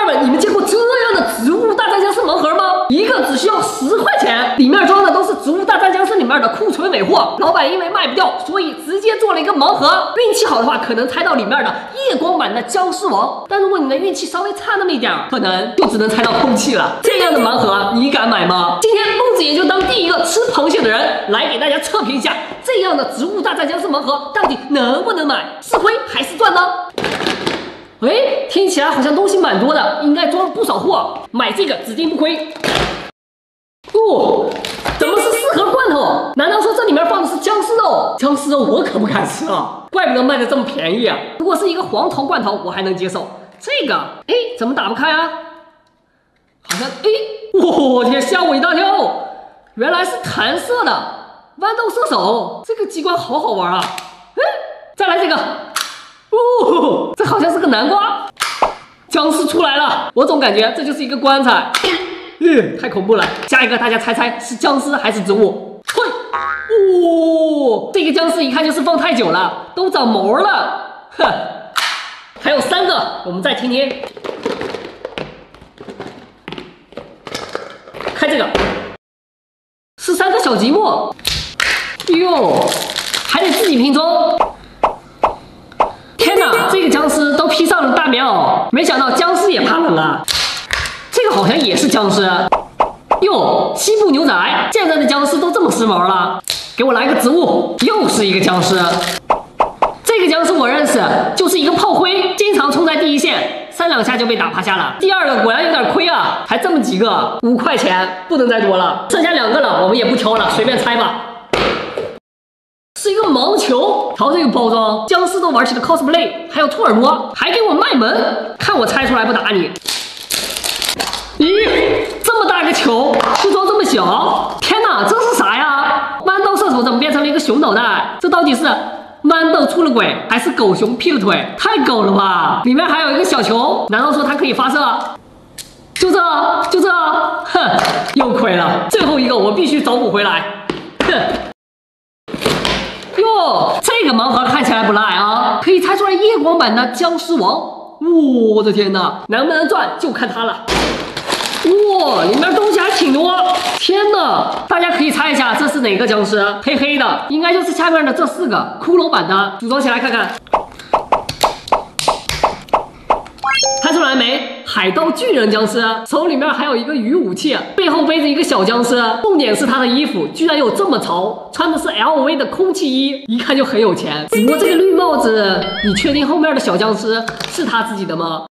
儿们，你们见过这样的植物大战僵尸盲盒吗？一个只需要10块钱，里面装的都是植物大战僵尸里面的库存尾货。老板因为卖不掉，所以直接做了一个盲盒。运气好的话，可能猜到里面的夜光版的僵尸王；但如果你的运气稍微差那么一点，可能就只能猜到空气了。这样的盲盒，你敢买吗？今天孟子也就当第一个吃螃蟹的人，来给大家测评一下这样的植物大战僵尸盲盒到底能不能买，是亏还是赚呢？哎，听起来好像东西蛮多的，应该装了不少货，买这个指定不亏。哦，怎么是4盒罐头？难道说这里面放的是僵尸肉？僵尸肉我可不敢吃啊，怪不得卖的这么便宜啊！如果是一个黄桃罐头，我还能接受。这个，哎，怎么打不开啊？好像，哎，我天，吓我一大跳！原来是弹射的豌豆射手，这个机关好好玩啊！哎，再来这个。哦，这好像是个南瓜，僵尸出来了，我总感觉这就是一个棺材，太恐怖了。下一个大家猜猜是僵尸还是植物？嘿，哦，这个僵尸一看就是放太久了，都长毛了，哼。还有3个，我们再听听。开这个，是3个小积木，哟，还得自己拼装。天哪，这个僵尸都披上了大棉袄，没想到僵尸也怕冷啊！这个好像也是僵尸，哟，西部牛仔，现在的僵尸都这么时髦了。给我来个植物，又是一个僵尸。这个僵尸我认识，就是一个炮灰，经常冲在第一线，3、2下就被打趴下了。第2个果然有点亏啊，还这么几个，5块钱，不能再多了。剩下2个了，我们也不挑了，随便猜吧。是一个毛球，瞧这个包装，僵尸都玩起了 cosplay， 还有兔耳朵，还给我卖萌，看我猜出来不打你。咦，这么大个球，就装这么小，天哪，这是啥呀？豌豆射手怎么变成了一个熊脑袋？这到底是豌豆出了轨，还是狗熊劈了腿？太狗了吧！里面还有一个小球，难道说它可以发射？就这，哼，又亏了。最后一个我必须找补回来，哼。哟，这个盲盒看起来不赖啊，可以猜出来夜光版的僵尸王。我的天哪，能不能赚就看它了。哇，里面东西还挺多，天哪！大家可以猜一下这是哪个僵尸？黑黑的，应该就是下面的这4个骷髅版的，组装起来看看。猜出来没？海盗巨人僵尸，手里面还有一个鱼武器，背后背着一个小僵尸。重点是他的衣服居然有这么潮，穿的是 LV 的空气衣，一看就很有钱。只不过这个绿帽子，你确定后面的小僵尸是他自己的吗？